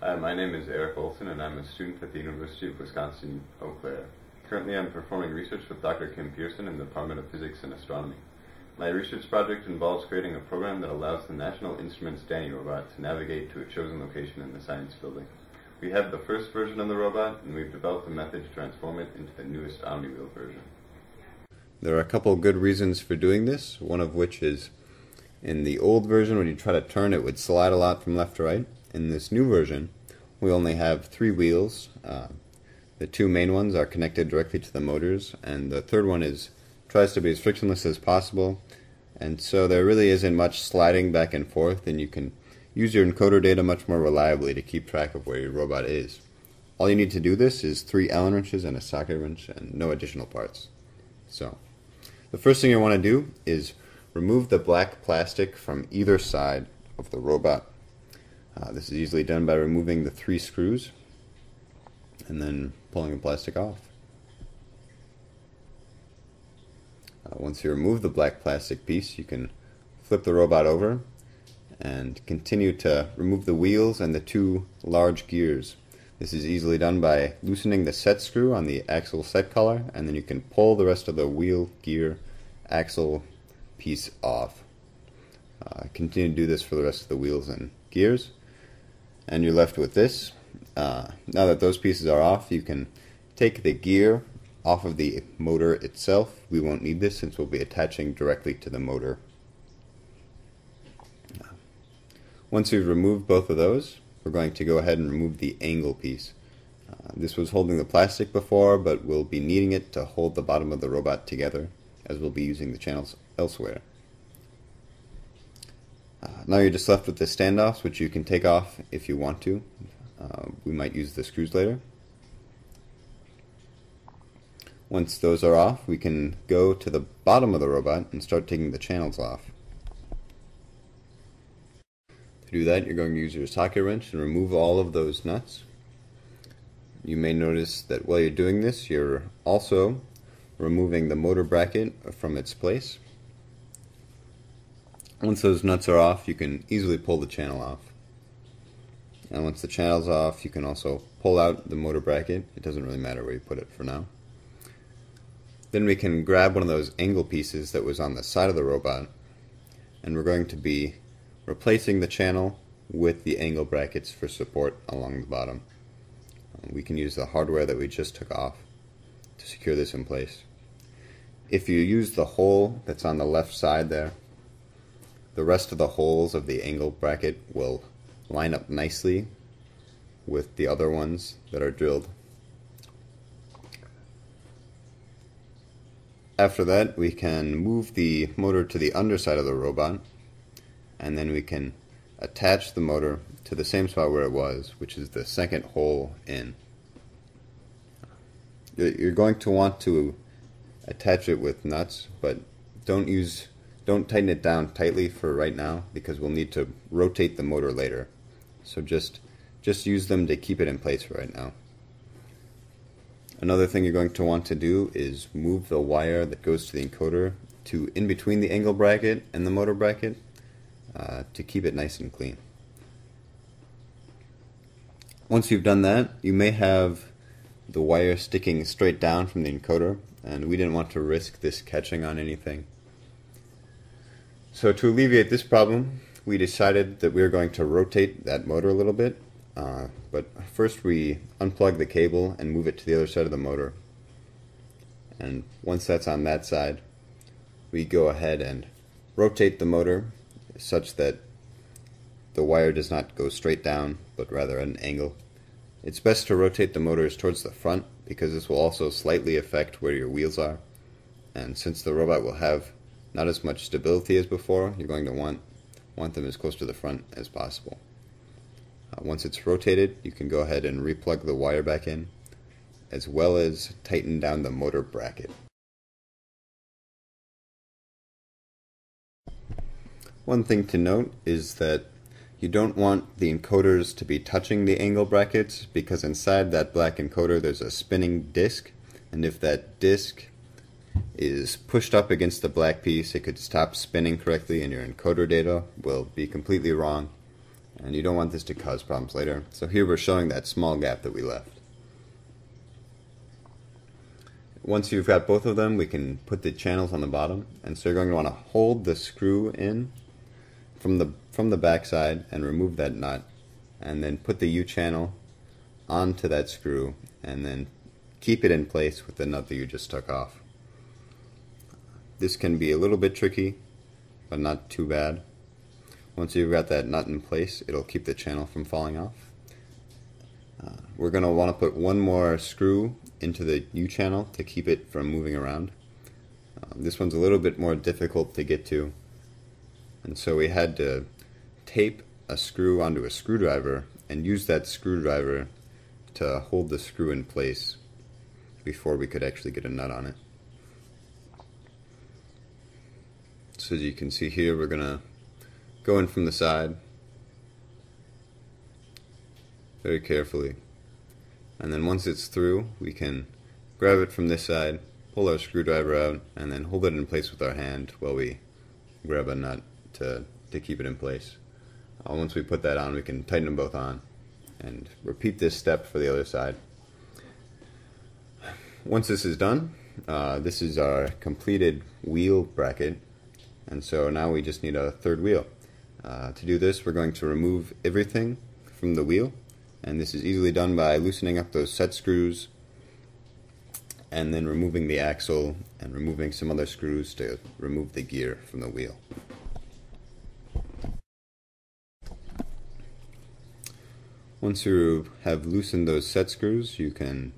Hi, my name is Eric Olson and I'm a student at the University of Wisconsin-Eau Claire. Currently I'm performing research with Dr. Kim Pearson in the Department of Physics and Astronomy. My research project involves creating a program that allows the National Instruments DANI robot to navigate to a chosen location in the science building. We have the first version of the robot and we've developed a method to transform it into the newest OmniWheel version. There are a couple good reasons for doing this, one of which is in the old version when you try to turn it would slide a lot from left to right. In this new version, we only have 3 wheels. The 2 main ones are connected directly to the motors, and the third one tries to be as frictionless as possible. And so there really isn't much sliding back and forth, and you can use your encoder data much more reliably to keep track of where your robot is. All you need to do this is 3 Allen wrenches and a socket wrench, and no additional parts. So, the first thing you want to do is remove the black plastic from either side of the robot. This is easily done by removing the 3 screws and then pulling the plastic off. Once you remove the black plastic piece, you can flip the robot over and continue to remove the wheels and the 2 large gears. This is easily done by loosening the set screw on the axle set collar, and then you can pull the rest of the wheel, gear, axle piece off. Continue to do this for the rest of the wheels and gears. And you're left with this. Now that those pieces are off, you can take the gear off of the motor itself. We won't need this since we'll be attaching directly to the motor. Once we've removed both of those, we're going to go ahead and remove the angle piece. This was holding the plastic before, but we'll be needing it to hold the bottom of the robot together, as we'll be using the channels elsewhere. Now you're just left with the standoffs, which you can take off if you want to. We might use the screws later. Once those are off, we can go to the bottom of the robot and start taking the channels off. To do that, you're going to use your socket wrench and remove all of those nuts. You may notice that while you're doing this, you're also removing the motor bracket from its place. Once those nuts are off, you can easily pull the channel off. And once the channel's off, you can also pull out the motor bracket. It doesn't really matter where you put it for now. Then we can grab one of those angle pieces that was on the side of the robot, and we're going to be replacing the channel with the angle brackets for support along the bottom. We can use the hardware that we just took off to secure this in place. If you use the hole that's on the left side there, the rest of the holes of the angle bracket will line up nicely with the other ones that are drilled. After that, we can move the motor to the underside of the robot, and then we can attach the motor to the same spot where it was, which is the second hole in. You're going to want to attach it with nuts, but don't tighten it down tightly for right now, because we'll need to rotate the motor later. So just use them to keep it in place for right now. Another thing you're going to want to do is move the wire that goes to the encoder to in between the angle bracket and the motor bracket to keep it nice and clean. Once you've done that, you may have the wire sticking straight down from the encoder, and we didn't want to risk this catching on anything. So to alleviate this problem, we decided that we were going to rotate that motor a little bit, but first we unplug the cable and move it to the other side of the motor. And once that's on that side, we go ahead and rotate the motor such that the wire does not go straight down, but rather at an angle. It's best to rotate the motors towards the front, because this will also slightly affect where your wheels are. And since the robot will have not as much stability as before, you're going to want them as close to the front as possible. Once it's rotated, you can go ahead and replug the wire back in, as well as tighten down the motor bracket. One thing to note is that you don't want the encoders to be touching the angle brackets, because inside that black encoder there's a spinning disc, and if that disc is pushed up against the black piece, it could stop spinning correctly and your encoder data will be completely wrong. and you don't want this to cause problems later. So here we're showing that small gap that we left. Once you've got both of them, we can put the channels on the bottom, and so you're going to want to hold the screw in from the back side and remove that nut, and then put the U channel onto that screw and then keep it in place with the nut that you just took off. This can be a little bit tricky, but not too bad. Once you've got that nut in place, it'll keep the channel from falling off. We're going to want to put one more screw into the U channel to keep it from moving around. This one's a little bit more difficult to get to, and so we had to tape a screw onto a screwdriver and use that screwdriver to hold the screw in place before we could actually get a nut on it. So as you can see here, we're going to go in from the side very carefully, and then once it's through, we can grab it from this side, pull our screwdriver out, and then hold it in place with our hand while we grab a nut to keep it in place. Once we put that on, we can tighten them both on and repeat this step for the other side. Once this is done, this is our completed wheel bracket, and so now we just need a third wheel. To do this, we're going to remove everything from the wheel, and this is easily done by loosening up those set screws and then removing the axle and removing some other screws to remove the gear from the wheel. Once you have loosened those set screws, you can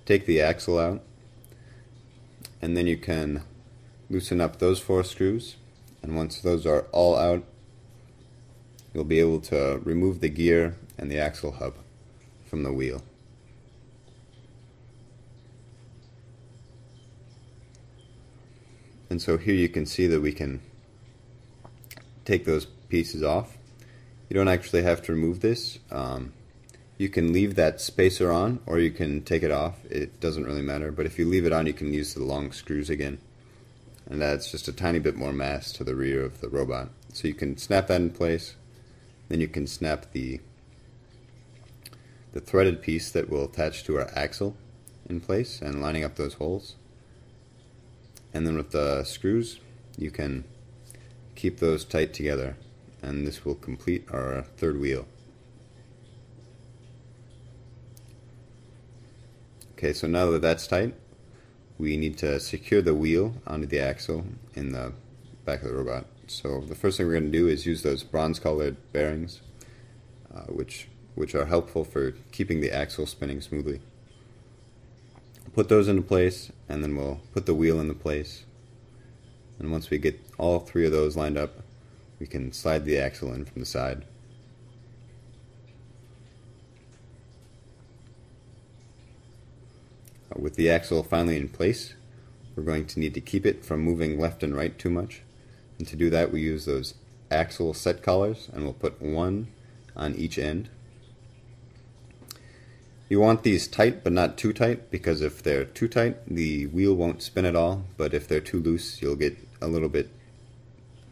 take the axle out, and then you can loosen up those 4 screws, and once those are all out, you'll be able to remove the gear and the axle hub from the wheel. And so here you can see that we can take those pieces off. You don't actually have to remove this. You can leave that spacer on, or you can take it off. It doesn't really matter, but if you leave it on, you can use the long screws again, and that's just a tiny bit more mass to the rear of the robot. So you can snap that in place, then you can snap the threaded piece that will attach to our axle in place and lining up those holes, and then with the screws you can keep those tight together, and this will complete our third wheel. Okay, so now that that's tight, we need to secure the wheel onto the axle in the back of the robot. So the first thing we're going to do is use those bronze-colored bearings, which are helpful for keeping the axle spinning smoothly. Put those into place, and then we'll put the wheel into place. And once we get all 3 of those lined up, we can slide the axle in from the side. With the axle finally in place, we're going to need to keep it from moving left and right too much. And to do that, we use those axle set collars, and we'll put 1 on each end. You want these tight, but not too tight, because if they're too tight, the wheel won't spin at all, but if they're too loose, you'll get a little bit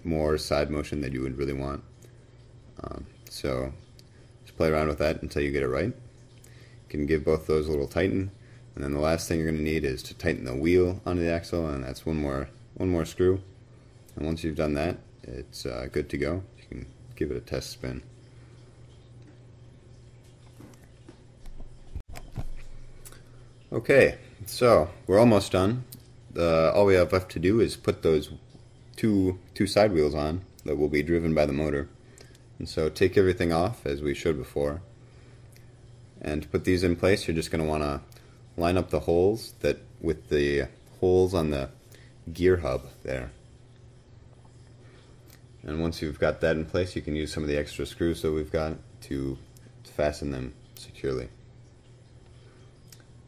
more side motion than you would really want. So just play around with that until you get it right. You can give both those a little tighten, and then the last thing you're going to need is to tighten the wheel onto the axle, and that's one more screw. And once you've done that, it's good to go. You can give it a test spin. Okay, so we're almost done. All we have left to do is put those two side wheels on that will be driven by the motor. And so take everything off as we showed before. And to put these in place, you're just going to want to line up the holes with the holes on the gear hub there. And once you've got that in place, you can use some of the extra screws that we've got to fasten them securely.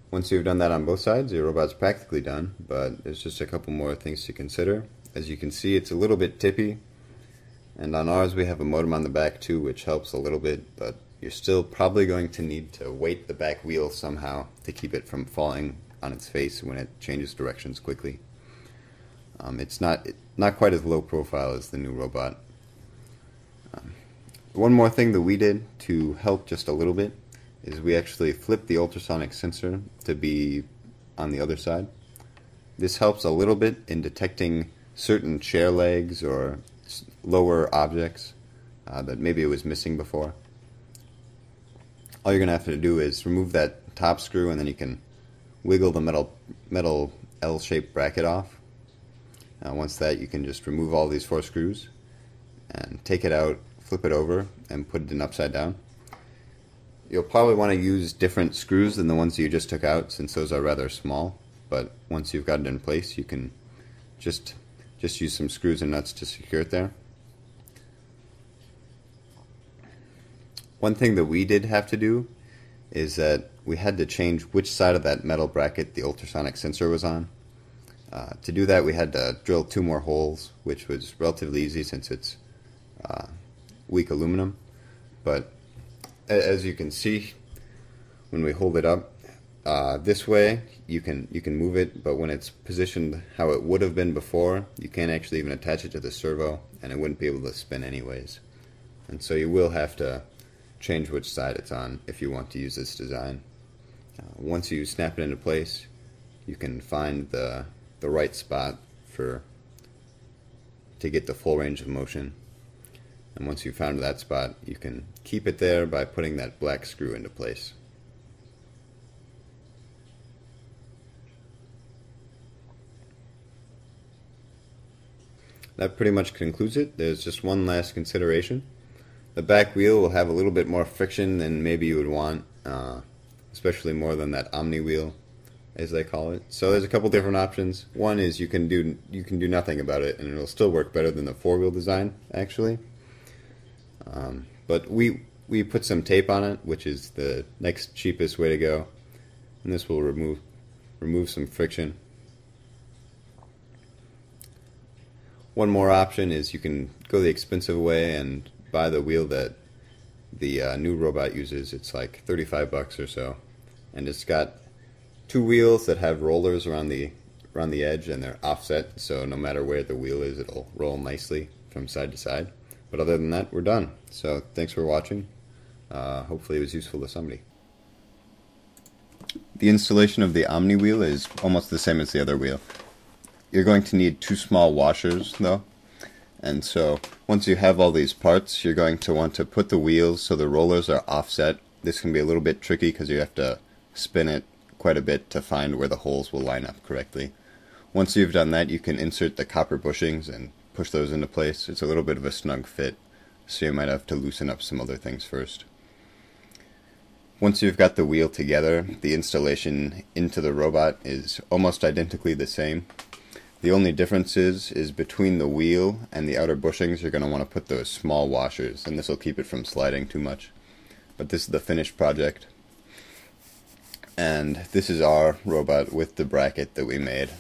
Once you've done that on both sides, your robot's practically done, but there's just a couple more things to consider. As you can see, it's a little bit tippy, and on ours we have a modem on the back too, which helps a little bit, but you're still probably going to need to weight the back wheel somehow to keep it from falling on its face when it changes directions quickly. It's not quite as low profile as the new robot. One more thing that we did to help just a little bit is we actually flipped the ultrasonic sensor to be on the other side. This helps a little bit in detecting certain chair legs or lower objects that maybe it was missing before. All you're going to have to do is remove that top screw, and then you can wiggle the metal L-shaped bracket off. Once that, you can just remove all these 4 screws and take it out, flip it over, and put it in upside down. You'll probably want to use different screws than the ones you just took out, since those are rather small, but once you've got it in place, you can just use some screws and nuts to secure it there. One thing that we did have to do is that we had to change which side of that metal bracket the ultrasonic sensor was on. To do that, we had to drill 2 more holes, which was relatively easy since it's weak aluminum. But as you can see, when we hold it up this way, you can move it, but when it's positioned how it would have been before, you can't actually even attach it to the servo, and it wouldn't be able to spin anyways. And so you will have to change which side it's on if you want to use this design. Once you snap it into place, you can find the right spot to get the full range of motion. And once you've found that spot, you can keep it there by putting that black screw into place. That pretty much concludes it. There's just one last consideration. The back wheel will have a little bit more friction than maybe you would want, especially more than that Omni wheel, as they call it. So there's a couple different options. One is you can do nothing about it, and it'll still work better than the 4-wheel design, actually. But we put some tape on it, which is the next cheapest way to go, and this will remove some friction. One more option is you can go the expensive way and buy the wheel that the new robot uses. It's like $35 or so, and it's got 2 wheels that have rollers around the edge, and they're offset, so no matter where the wheel is, it'll roll nicely from side to side. But other than that, we're done. So thanks for watching. Hopefully it was useful to somebody. The installation of the Omni wheel is almost the same as the other wheel. You're going to need 2 small washers though, and so once you have all these parts, you're going to want to put the wheels so the rollers are offset. This can be a little bit tricky because you have to spin it quite a bit to find where the holes will line up correctly. Once you've done that, you can insert the copper bushings and push those into place. It's a little bit of a snug fit, so you might have to loosen up some other things first. Once you've got the wheel together, the installation into the robot is almost identically the same. The only difference is between the wheel and the outer bushings, you're going to want to put those small washers, and this will keep it from sliding too much. But this is the finished project. And this is our robot with the bracket that we made.